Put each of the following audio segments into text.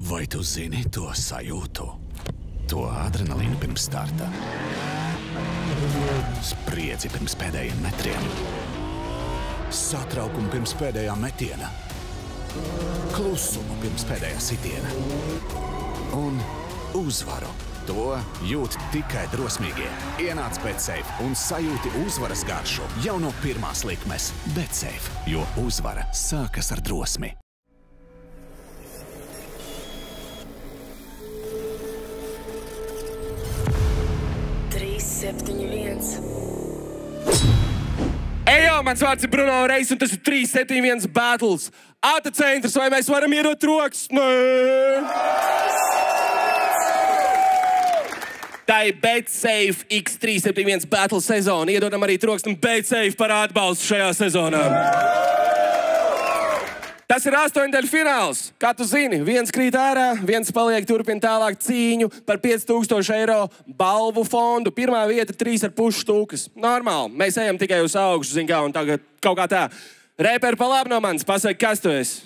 Vai tu zini to sajūtu? To adrenalīnu pirms starta? Spriedzi pirms pēdējiem metriem? Satraukumu pirms pēdējā metiena? Klusumu pirms pēdējā sitiena? Un uzvaru. To jūt tikai drosmīgie. Ienāc BetSafe un sajūti uzvaras garšu jau no pirmās likmes. BetSafe, jo uzvara sākas ar drosmi. Ejo, mans vārds ir Bruno Reis, un tas ir 371 Battles. Āta centrs, vai mēs varam iedot rokas? Nē! Tā ir BetSafe X371 Battle sezona. Iedodam arī trokstam BetSafe par atbalstu šajā sezonā. Tas ir 8. fināls. Kā tu zini, viens krīt ārā, viens paliek turpina tālāk cīņu par 5000 eiro balvu fondu. Pirmā vieta 3,5 stūkas. Normāli, mēs ejam tikai uz augšu, zin kā, un tagad kaut kā tā. Rēperi pa labi no manis, pasaki, kas tu esi?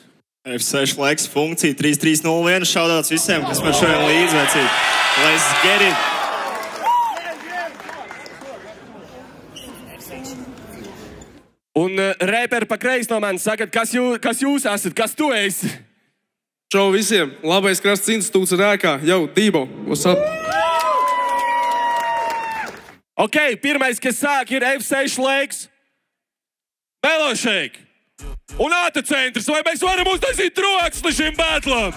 F6 laiks funkcija 3301. Šaudauts visiem, kas man šodien līdzvecīgi. Let's get it! Un rēperi pa kreisi no manis sakat, kas jūs esat, kas tu esi? Čau visiem! Labais krasts institūts ir ēkā. Jau, Dībo, what's up? Ok, pirmais, kas sāk, ir F6 laiks. Melošeik. Un Āta centrs, vai mēs varam uztaisīt troksni šim battlam?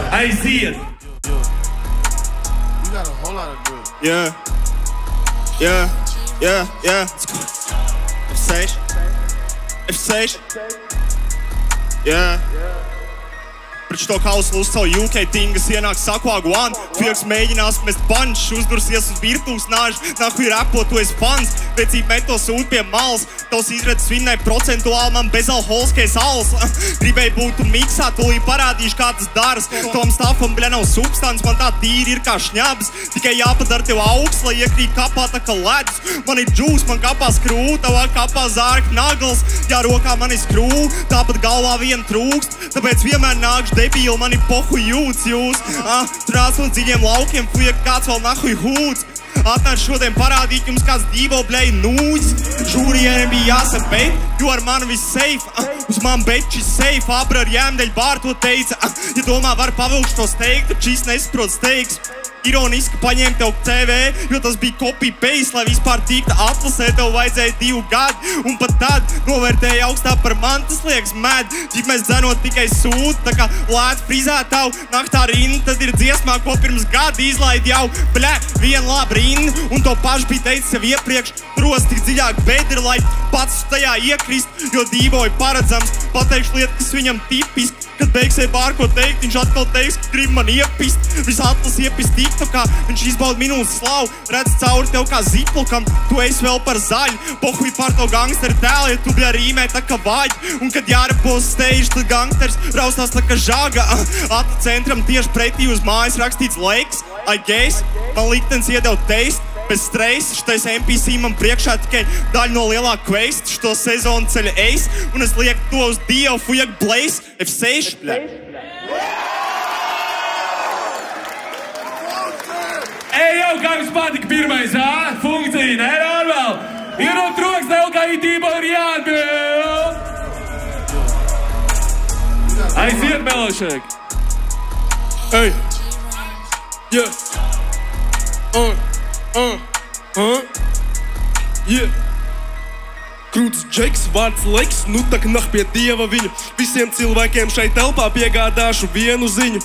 Aiziet! Yeah. Let's go. F6. F6. Yeah. Pret to kauslu uzcau UK tingas ienāk sakuaguan. Fieks mēģinās mest punch, uzdursies uz virtūs nāž. Nahuj rapo, tu esi fans. Vecīt meto sūt pie malas. Tavs izredzes vinnai procentuāli man bezalholskais als. Gribēju būt miksā, tūlī parādīšu, kā tas daras. Tom stafam, bļa, nav substans, man tā tīri ir kā šņabs. Tikai jāpadara tev augsts, lai iekrīt kapā tā kā ledus. Man ir džūs, man kapā skrū, tavā kapā zārk nagls. Jā, rokā man ir skrū, tāpat galvā vien trūkst. Tāpēc vienmēr nākšu debīli, man ir pohu jūts jūs. Trāc no dziļiem laukiem, fujek kāds vēl nahuj hūts. Atnāc šodien parādīt jums kāds Dībo blēj nūģis. Žūrijiem bija jāsaka bet, jo ar mani viss safe. Uz man bečis safe, abra ar jēmdeļ bār to teica. Ja domā var pavilkšu to steigt, tad šis nesaprot steigs. Ironiski paņēma tev CV, jo tas bija copy-paste, lai vispār tikta atlasē, tev vajadzēja 2 gadi. Un pat tad novērtēja augstā par man, tas liekas med. Tik mēs dzenot tikai sūt, tā kā lēt frizētavu naktā rinda, tad ir dziesmā, ko pirms gada izlaid jau. Bļē, vien labi rinda, un to pašu bija teicis sev iepriekš. Tros tik dziļāk bedri, lai pats tajā iekrist, jo Dībo ir paredzams. Pateikšu lietu, kas viņam tipiski, kad beigsies bār ko teikt, viņš atkal teiks, ka grib man iepist. Viss atlas iepist TikTokā, viņš izbauda minūtes slavu, redz cauri tev kā ziplukam, tu esi vēl par zaļu. Pohuj par to gangsteru tēlu, ja tu bļa rīmē tā kā vaļi. Un kad jārapo uz stage, tad gangsters raustās tā kā žaga. Āta centram tieši pretī uz mājas rakstīts laiks, I guess, man liktenis iedev teist. Bez streisa, šitais NPC man priekšā tikai daļa no lielā quest, šito sezonu ceļa ace, un es lieku to uz Dievu, fujak blaze, F6, bļa. Ejo, kā jums patika pirmais, funkcija, ne, normāli. Iedot troks, vēl kā Dībo ir jāatbild. Aiziet, Melošeik. Hey! Yeah! Yeah! Krūtis Džeks, vārds Leks, nu tak nah pie Dieva viņu. Visiem cilvēkiem šai telpā piegādāšu vienu ziņu.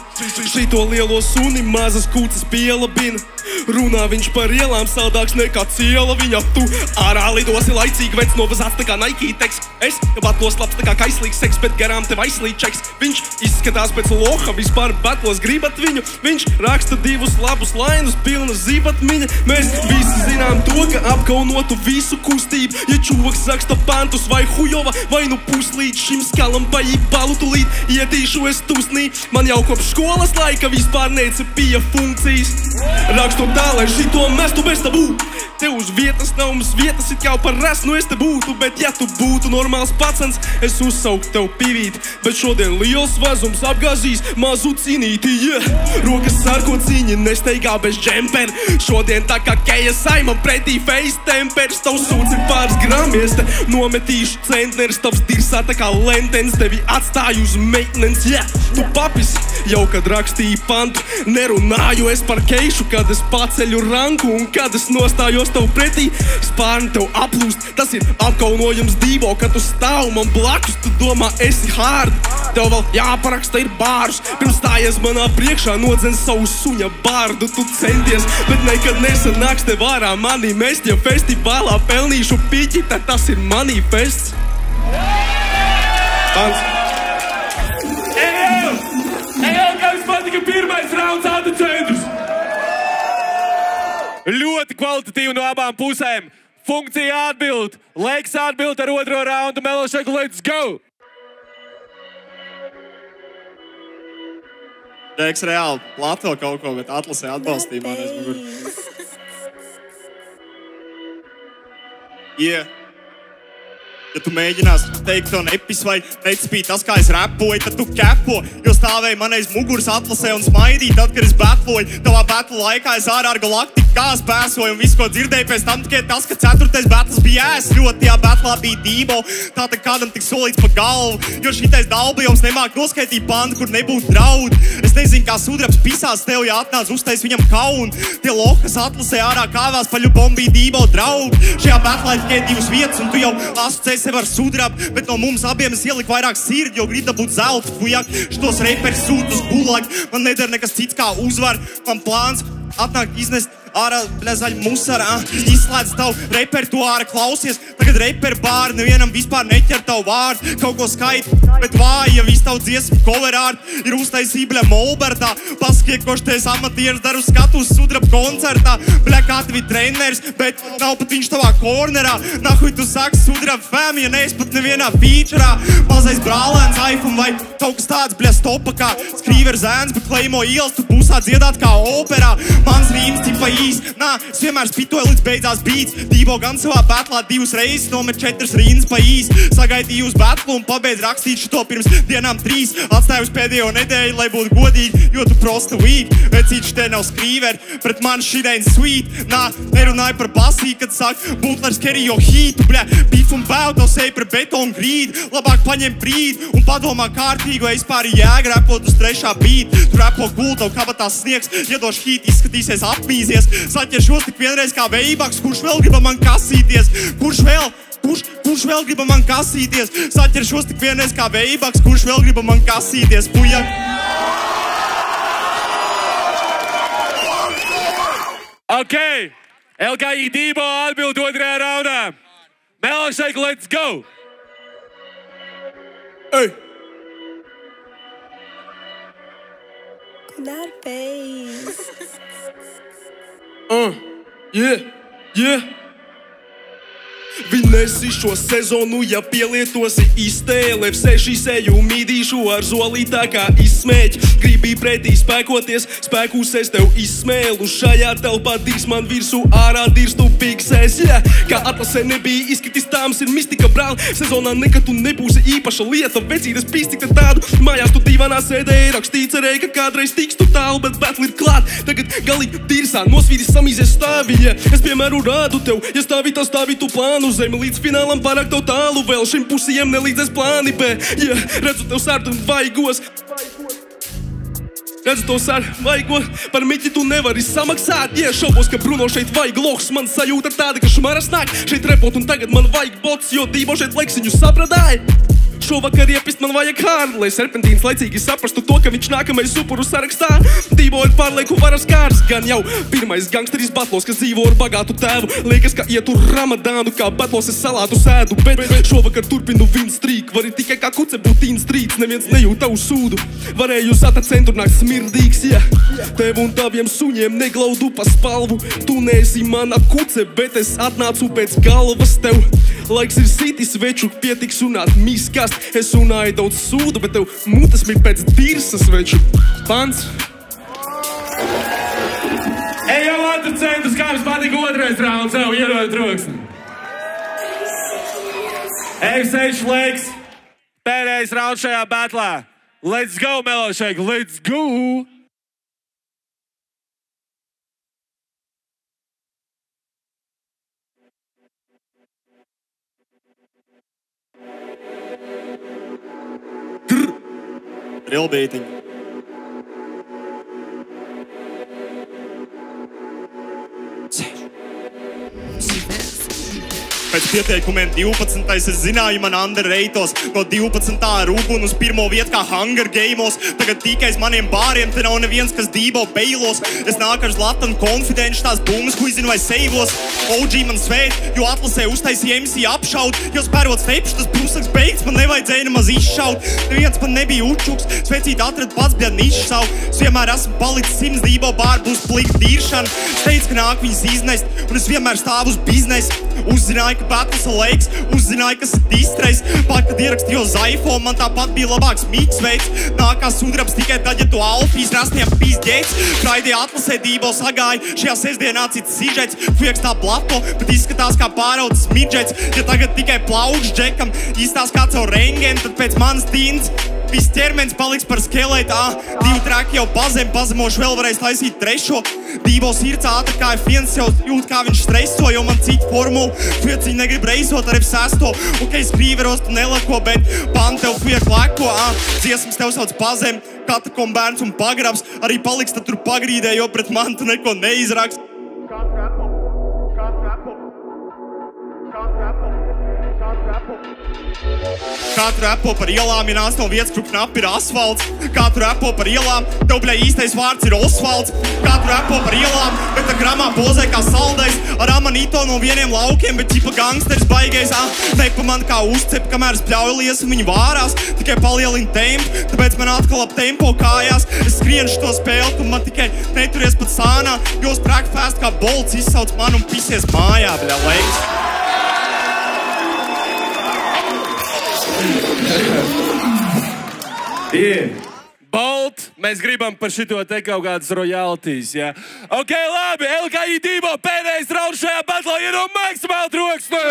Šito lielo suni mazas kūcas pielabina. Runā viņš par ielām saldāks nekā ciela viņa. Tu ārā lidosi laicīgi, vec novazāts tā kā Nike teks. Es batos labs tā kā kaislīgs seks, bet garām tev aizslīd čeks. Viņš izskatās pēc loha, vispār batos gribat viņu. Viņš raksta 2 labus lainus, pilna zibatmiņa. Mēs visi zinām to, ka apkaunotu visu kustību. Ja čūvaks raksta pantus vai hujova, vai nu puslīdz šim skalam paībalu tulīt ietīšu es tūsnī. Man jau kopš skolas laika vispār necepīja funkcijas. Rakstu tā, lai šito mestu bez tabū. Tev uz vietas nav mums vietas, it kā parasti, nu es te būtu, bet ja tu būtu normāls pacens, es uzsauktu tev pivīti, bet šodien liels vazums apgāzīs mazu cīnīti, Rokas sarko cīņi nesteigā bez džemperi, šodien tā kā Keja Saimam pretī face tempers, tavs sūds ir pāris gramies, te nometīšu centneris, tavs dirsā tā kā lentens, tevi atstāju uz maintenance, Tu papis, jau kad rakstīju pantu, nerunāju es par keišu, kad es paceļu ranku un kad es nostājos tev pretī, spārni tev aplūst, tas ir apkaunojums Dīvo, kad tu stāv man blakus, tu domā esi hard, tev vēl jāparaksta ir bārus, pirms stājies manā priekšā, nodzen savu suņa bārdu, tu centies, bet nekad nesanāks tev ārā mani mest, ja festivālā pelnīšu piķi, tad tas ir manifests. Pants. Kā jums patika pirmais rauns autocentrus? Ļoti kvalitatīvi no abām pusēm. Funkcija atbild, laiks atbild ar otro raundu, Melošek, let's go! Reiks reāli Latvo kaut ko, bet atlasē atbalstīja man. Ja tu mēģinās teikt to nepis vai necipīt tas, kā es rapoju, tad tu kepo, jo stāvēji man aiz muguras atlasē un smaidīji tad, kad es batloju. Tavā batlu laikā es ārā ar galaktiku kās bēsoju un visu, ko dzirdēju pēc tam tikai tas, ka 4. batls bija ļoti, batlā bija Dīvo, tātad kādam tik solīts pa galvu, jo šitais dalbījums nemāk noskaitīt bandu, kur nebūtu draud. Es nezinu, kā sudrabs pisās tev, ja atnāc uztais viņam kaunu. Tie lokas atlasē ārā kāvās paļu bombī Dīvo draugi. Šajā batlā tikai 2 vietas un tu jau asociēji sev ar sudrabu, bet no mums abiem es ieliku vairāk sirdi, jo grib dabūt zelta fujak. Šitos reperis sūt uz gulag, man nedara nekas cits kā uzvar, man plāns atnāk iznest ārā zaļu musara, izslēdz tavu repertuāru, klausies, tagad reperu bāri, nevienam vispār neķer tavu vārdu, kaut ko skaiti, bet vāji, ja visu tavu dziesmu coverārdu ir uztaisība Molbertā, pasakiek, koš teis amatieris dar uz skatu uz sudrabu koncertā, bļa, kā tevi treneris, bet nav pat viņš tavā kornerā, nahuj tu saki sudrabu fam, ja neesi pat nevienā featurā, mazais brālēns, iPhone vai kaut kas tāds, bļa, stopa kā skrīver zēns, bet klejmo ielas, tu pusā dziedāt kā operā, mans rīms tipa Nā, es vienmēr spitoju līdz beidzās beats. Dīvo gan savā batlā 2 reizes nomet 4 rindas pa īs. Sagaidīju uz batlu un pabeidz rakstīt šito pirms dienām 3. Atstāju uz pēdējo nedēļu, lai būtu godīgi, jo tu prosta weak. Vecīši te nav skrīveri, pret man šidain sweet. Nā, nerunāju par basī, kad saka, Butlers carry your heat. Bļa, beef un bēl, tev seja par betonu grīd. Labāk paņem brīd un padomā kārtīgi, vai vispār jēga rapot uz 3. beat. Tu rapo gul, tev kabatās sniegs, iedoš heat, izskatīsies apmīzies. Saķeršos tik vienreiz kā veibaks, kurš vēl griba man kasīties? Kurš vēl griba man kasīties? Saķeršos tik vienreiz kā veibaks, kurš vēl griba man kasīties? Pujak! Ok, LKI Dīvo atbild 2. raundā. Melošek, let's go! Ej! That face. Yeah. Vinesi šo sezonu, ja pielietosi iztēle, F6 seju mīdīšu ar zolītā kā izsmēķi. Gribi pretī spēkoties, spēkus es tev izsmēlu. Šajā telpā dirs man virsū, ārā dirs tu piksēs. Kā atlasē nebija izskatīs tāms ir mistika, brāl. Sezonā nekad tu nebūsi īpaša lieta. Vecītes pistikta tādu, mājās tu divanā sēdēji, rakstīji, cerēji, ka kādreiz tiks tu tālu, bet batli ir klāt. Tagad galīgi dirsā, nosvīdis samīzies stāvi, Es piemēru rādu tev, ja stāvi tā stāvi tu plānu zemi līdz finālam pārāk tev tālu, vēl šim pusījiem nelīdzēs plāni, redzu tev sārtu vaigos. Redzu to vaigos, par miķi tu nevari samaksāt, šaubos, ka Bruno šeit vajag loks, man sajūta tāda, ka šmaras nāk, šeit repot un tagad man vajag bots, jo Dīvo šeit leksiņu sapradāja. Šovakar iepist man vajag hārdu, lai Serpentīns laicīgi saprastu to, ka viņš nākamais upuru sarakstā. Dīvo ir pārlieku varas kārs, gan jau pirmais gangsteris batlos, kas dzīvo ar bagātu tēvu. Liekas, ka ietu ramadānu, kā batlos es salātu sēdu, bet šovakar turpinu win streak. Vari tikai kā kuce būt instrīts, neviens nejūt tavu sūdu. Varēju sata centru nākt smirdīgs, Tev un taviem suņiem neglaudu pa spalvu. Tu neesi mana kuce, bet es atnācu pēc galvas tev. Laiks ir sitis, veču, pietiks runāt miskast. Es runāju daudz sūdu, bet tev mutes mir pēc dirsas, veču. Pants. Ej, Jolanta, 100% kā jums patika otrais rauns, jau ierod troksni. F6 laiks. Pēdējais rauns šajā batlā. Let's go, Melošēk, let's go! Rilbītiņi. Pēc pieteikumiem 12. es zināju, man underreitos no 12. ar uguni uz pirmo vietu kā Hunger Game'os. Tagad tikai uz maniem bāriem, te nav neviens, kas dībo beilos. Es nāku ar Zlatan Confidential tās bummas, ko izinu vai seivos. OG man svēt, jo atlasē uztaisīja MC apšaut. Jo spērot stepšu, tas pusaks beigts, man nevajadzēja nemaz izšaut. Neviens man nebija učuks, svecīt atrad pats bija nišs savu. Es vienmēr esmu palicis 100 dībo bāru, būs plikta tīršana. Es teicu, ka nāk viņas iznest, un es vienmēr stāvu uz biznesu. Uzzināju, ka battles laiks, uzzināju, kas ir distrejs. Pat, kad ierakstīju uz iPhone, man tāpat bija labāks mīks veids. Nākās sudrabs tikai tad, ja tu alfīs rastiem pīzdēts. Friday atlasē dībo sagāja, šajā sestdienā cits sižets. Fieks tā blato, bet izskatās kā pāraudzis midžets. Ja tagad tikai plaukš džekam, izstās kā caur rengeni, tad pēc manas tīns viss ķermenis paliks par skelētu. 2 traki jau pazemoši, vēl varēs taisīt trešo. Dībo sirds ātri kā F1, jau jūt, kā viņš streso, jo man cita formula. Fieciņi negrib reizot ar F6. Ok, skrīveros tu nelako, bet pan tev fiek leko. Dziesmas tev sauc pazem, katakom bērns un pagrabs. Arī paliks tad tur pagrīdē, jo pret man tu neko neizraks. Katru repo par ielām, ja nāc no vietas, kur knapi ir asfalts. Katru repo par ielām, tev, bļai, īstais vārds ir Osvalds. Katru repo par ielām, bet tā gramā pozē kā saldais. Ar amanito no vieniem laukiem, bet ķipa gangsters baigais. Nepa man kā uzcep, kamēr es pļaujulies un viņi vārās. Tikai palielina tempu, tāpēc man atkal ap tempo kājās. Es skrienu šo spēli, tu man tikai neturies pat sānā. Jo es breakfast kā bolts izsauc man un pisies mājā, bļa, leiks. Bolt, mēs gribam par šito te kaut kādas royalties, jā. Ok, labi, LKI Dībo pēdējais rauns šajā batlā ir no maksimāli troksni.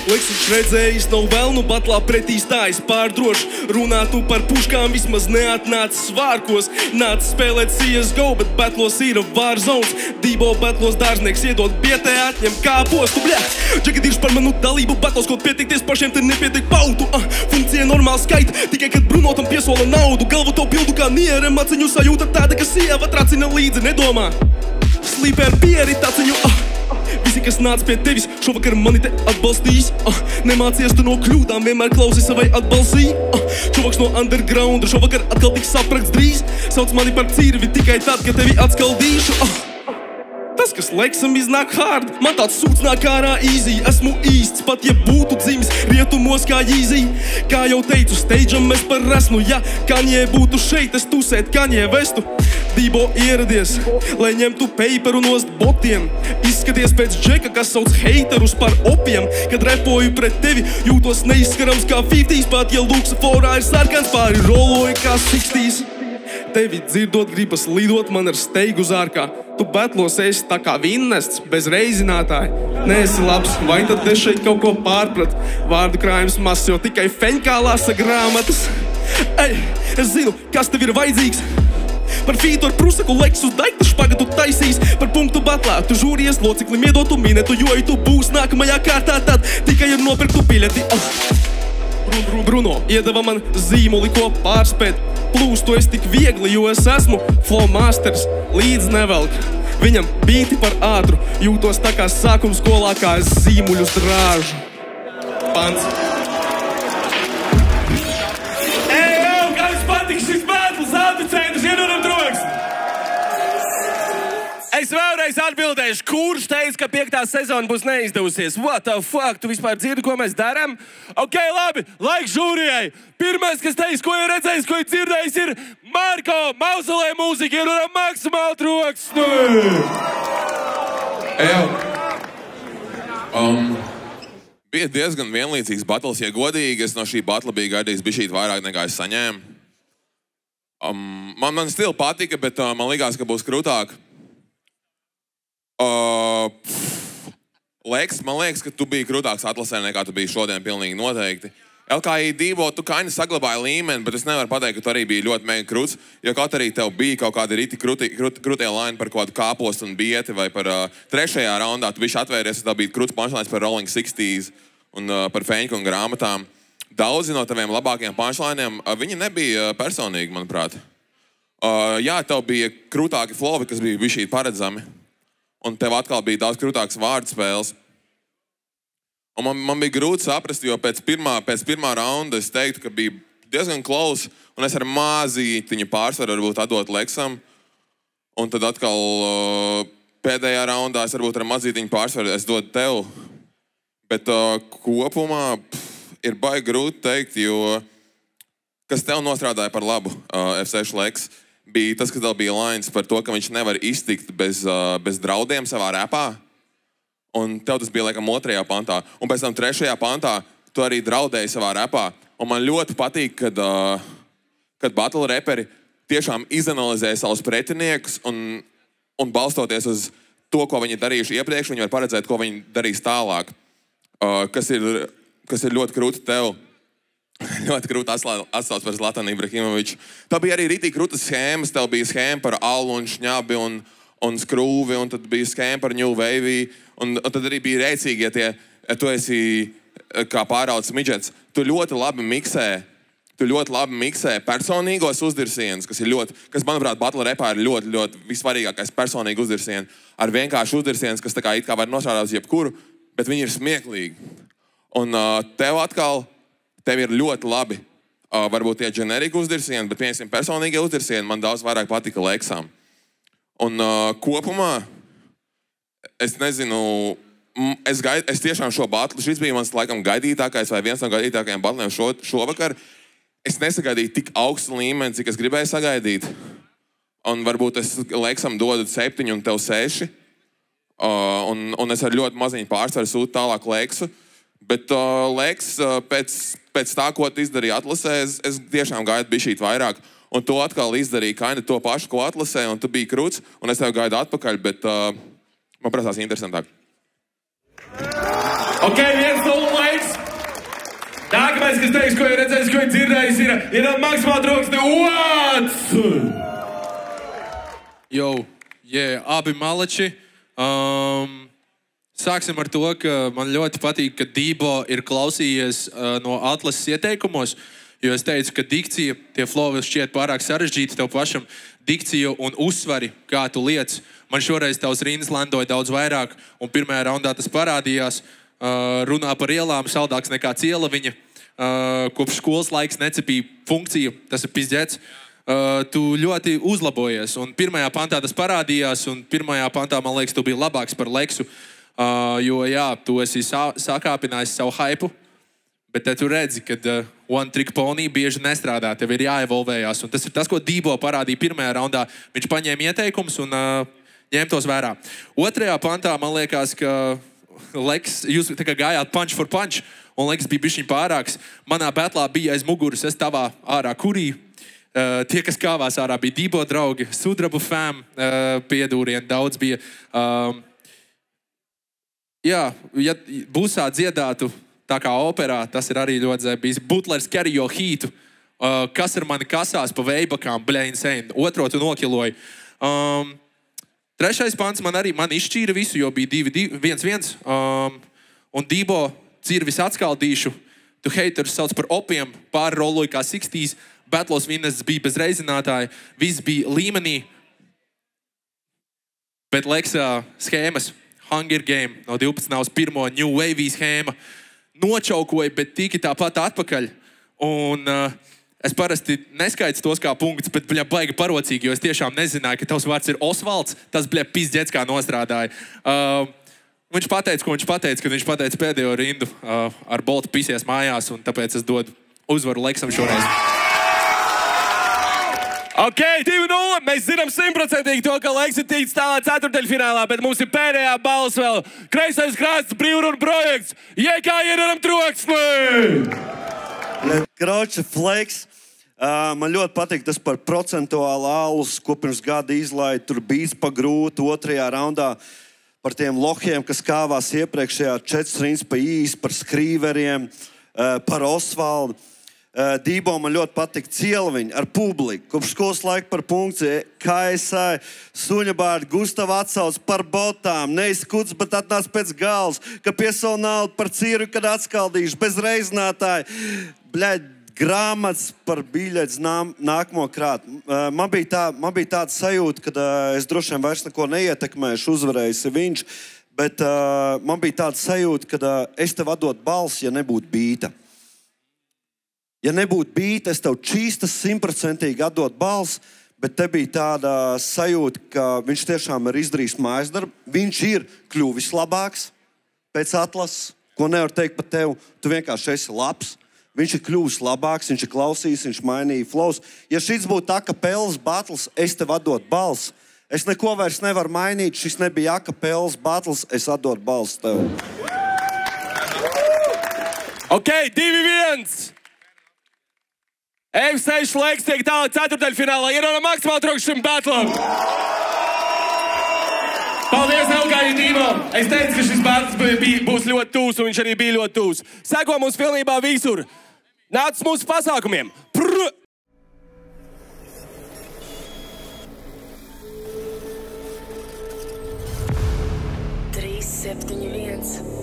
Liks viņš redzējis, nav vēlnu batlā pretī stājas pārdroši. Runā tu par puškām, vismaz neatnāc svārkos. Nāc spēlēt CSGO, bet batlos ir Warzones. Dībo batlos dārznieks iedod bietē, atņem kāpos. Tu bļā, džegadīši par manu dalību batlos, kaut pietikties pašiem, te nepietiek pautu. Funkcija normāli skaita, tikai kad Brunotam piesola naudu. Galvu to pildu kā niere, maciņu sajūta tāda, ka sieva tracina līdzi, nedomā. Slīpē ar pieri taciņu, Visi, kas nāc pie tevis, šovakar mani te atbalstīs. Nemācies tu no kļūdām, vienmēr klausi savai atbalsī. Čovaks no undergrounda, šovakar atkal tiks saprakts drīz. Sauc mani par cirvi tikai tad, kad tevi atskaldīšu. Tas, kas leksam iznāk hard, man tāds sūds nāk ārā easy. Esmu īsts, pat ja būtu dzimis rietumos kā Yeezy. Kā jau teicu, steidžam mēs par resnu. Ja Kanye būtu šeit, es tusēt Kanye vestu. Dībo ieradies, lai ņemtu paperu nost botiem. Izskaties pēc džeka, kas sauc heiterus par opiem. Kad repoju pret tevi, jūtos neizskarams kā 50s. Pat ja luksaforā ir sarkans, pāri roloju kā 60s. Tevi dzirdot gribas lidot man ar steigu zārkā. Tu betlos esi tā kā vinnests, bez reizinātāja. Neesi labs, vai tad te šeit kaut ko pārprat? Vārdu krājums mazs, jo tikai feņkā lasa grāmatas. Ei, es zinu, kas tev ir vajadzīgs. Par fītu ar prusaku leksu daiktu špagatu taisīs. Par punktu batlā tu žūries, loceklim iedotu minētu, jo tu būs nākamajā kārtā tad tikai ir nopirktu biļeti. Bruno iedeva man zīmuli, ko pārspēt. Plūs, tu esi tik viegli, jo es esmu flow masters, līdz nevelk. Viņam bīti par ātru, jūtos tā kā sākums skolā, kā es zīmuļus drāžu. Pants. Kā jums patīk šis battles, abicēnus, iedodam troksni! Es vēlreiz atbildēšu, kurš teica, ka 5. sezona būs neizdevusies? What the fuck? Tu vispār dzirdi, ko mēs darām? Ok, labi, laiks žūrijai. Pirmais, kas teica, ko ir redzējis, ko ir dzirdējis, ir Marko Mausolē mūzika, iedodam maksimāli troksni! Bija diezgan vienlīdzīgs battles, ja godīgi. Es no šī battle biju gaidījis bišķīt vairāk nekā es saņēmu. Man stila patika, bet man likās, ka būs krūtāk. Leks, man liekas, ka tu biji krūtāks atlasē nekā tu biji šodien pilnīgi noteikti. LKI Dībo, tu kaini saglabāji līmeni, bet es nevaru pateikt, ka tu arī biji ļoti mega krūts, jo kaut arī tev bija kaut kādi riti krūtie laini par kaut kādu kāpostu un bieti, vai par trešajā raundā tu bišķi atvērties, tev bija krūts punchlines par Rolling 60s un par feņku un grāmatām. Daudzi no taviem labākajiem punchliniem, viņi nebija personīgi, manuprāt. Jā, tev bija krūtāki flowi, kas bija bišķīt paredzami, un tev atkal bija daudz krūtāks vārdspēles. Un man bija grūti saprast, jo pēc pirmā raunda es teiktu, ka bija diezgan close, un es ar māzītiņu pārsvaru varbūt atdot Leksam. Un tad atkal pēdējā raundā es varbūt ar mazītiņu pārsvaru es dodu tev. Bet kopumā ir baigi grūti teikt, jo kas tev nostrādāja par labu F6 Leks, bija tas, ka tev bija lines par to, ka viņš nevar iztikt bez draudiem savā repā. Un tev tas bija, laikam, 2. pantā. Un pēc tam 3. pantā tu arī draudēji savā repā. Un man ļoti patīk, kad battle reperi tiešām izanalizēja savus pretiniekus un balstoties uz to, ko viņi darījuši iepriekš, viņi var paredzēt, ko viņi darīs tālāk. Kas ir ļoti krūti tev. Ļoti krūti atstāts par Zlatanu Ibrahimoviču. Tev bija arī rītīgi krūtas schēmas. Tev bija schēma par Alu un Šņabi un Skrūvi, un tad bija schēma par New Wavy, un tad arī bija rēcīgi, ja tu esi kā pāraudzis midžets. Tu ļoti labi miksē personīgos uzdirsienus, kas manuprāt, battle repā ir ļoti, ļoti visvarīgākais personīgi uzdirsieni, ar vienkārši uzdirsienus, kas tā kā it kā var nostrādāt uz jebkuru, bet viņi ir smieklīgi. Un tev ir ļoti labi, varbūt tie generika uzdirsieni, bet piemēram personīgie uzdirsieni man daudz vairāk patika Leksam. Un kopumā, es nezinu, es tiešām šo batlu, šis bija mans laikam gaidītākais vai viens no gaidītākajiem batliem šovakar. Es nesagaidīju tik augstu līmeni, cik es gribēju sagaidīt. Un varbūt es Leksam dodu 7 un tev 6. Un es ar ļoti maziņu pārsvaru sūtu tālāk Leksu. Bet Leks, pēc tā, ko tu izdarīji atlasē, es tiešām gaidu bišķīt vairāk. Un tu atkal izdarīji kaini to pašu, ko atlasē, un tu biji krūts, un es tev gaidu atpakaļ, bet man prasās interesantāk. Ok, 1-0 laiks. Nākamais, kas teiks, ko ir redzējis, ko ir dzirdējis, ir maksimāli troksni Uats! Abi maleči. Sāksim ar to, ka man ļoti patīk, ka Dībo ir klausījies no atlases ieteikumos, jo es teicu, ka dikcija, tie flowi šķiet pārāk sarežģīti tev pašam, dikciju un uzsvari, kā tu liec. Man šoreiz tavs rindas landoja daudz vairāk, un pirmajā raundā tas parādījās. Runā par ielām, saldāks nekā cielaviņa. Kopš skolas laiks necepīja funkciju, tas ir pizdzēts. Tu ļoti uzlabojies, un pirmajā pantā tas parādījās, un pirmajā pantā, man liekas, tu biji labāks par Leksu, jo, jā, tu esi sakāpinājis savu haipu, bet te tu redzi, ka one trick pony bieži nestrādā, tev ir jāevolvējās, un tas ir tas, ko Dībo parādīja pirmajā raundā. Viņš paņēma ieteikumus un ņēma tos vērā. Otrajā pantā, man liekas, ka Leks, jūs tā kā gājāt punch for punch, un Leks bija bišķiņ pārāks. Manā betlā bija aiz muguras, es tavā ārā kurīju. Tie, kas kāvās ārā, bija Dībo draugi, Sudrabu fam, piedūrieni daudz bija. Ja būsā dziedātu tā kā operā, tas ir arī ļoti bijis. Butlers carry your heat. Kas ar mani kasās pa veibakām, insane. Otro tu nokiloji. Trešais pants man izšķīra visu, jo bija 2-1. Un Dībo dzirvis atskaldīšu. Tu haters sauc par opiem, pārroloju kā 60s. Battles vinners bija bez reizinātāja. Viss bija līmenī. Bet Leksa schēmas, Hunger Game no 12 uz 1. New Wavy schēma. Nočaukoja, bet tiki tāpat atpakaļ. Un es parasti neskaitu tos kā punktus, bet baigi parocīgi, jo es tiešām nezināju, ka tavs vārds ir Osvalds. Tas pizdzēts kā nostrādāja. Viņš pateica, ko viņš pateica, kad viņš pateica pēdējo rindu ar boltu pisies mājās, un tāpēc es dodu uzvaru Leksam šoreiz. Ok, 2-0. Mēs zinām 100% to, ka laiks ir tīts tālāk ceturtdaļfinālā, bet mums ir pēdējā balss vēl. Kreisais krāsts, brīvrunu projekts. Jēkā iedaram troksni! Kroča Fleks. Man ļoti patīk tas par procentuālu alus, ko pirms gada izlaida. Tur bijis pa grūti otrajā raundā par tiem lohiem, kas kāvās iepriekšējā 4 rindas pa īsi, par skrīveriem, par Osvaldu. Dībo man ļoti patīk cielviņi ar publiku. Kopš skolas laika par punkciju, KSI, Suņabārdi, Gustava atsauc par botām, neizskuts, bet atnāc pēc gals, ka piesavu naudu par cīru, kad atskaldīšu, bez reizinātāju. Bļaļ, grāmatas par biļetes nākamo krāt. Man bija tāda sajūta, ka es droši vien vairs neko neietekmēšu, uzvarējis viņš, bet man bija tāda sajūta, ka es tev atdot balsi, ja nebūtu bīta. Ja nebūtu bīta, es tev čīstas 100% atdot balsi, bet te bija tāda sajūta, ka viņš tiešām ir izdarījis mājas darbu. Viņš ir kļuvis labāks pēc atlases, ko nevar teikt par tevi. Tu vienkārši esi labs. Viņš ir kļuvis labāks, viņš ir klausījis, viņš mainīja flows. Ja šis būtu akapellas battles, es tev atdot balsi. Es neko vairs nevaru mainīt, šis nebija akapellas battles, es atdot balsi tev. Ok, 2-1. F6 Fleks tiek tālāk ceturtdaļfinālā. Ierodam maksimāli trokšņu šim battlam. Paldies, Elkai Dīvo. Es teicu, ka šis battles būs ļoti tūs, un viņš arī bija ļoti tūs. Seko mums pilnībā visur. Nāc mūsu pasākumiem. 3-7-1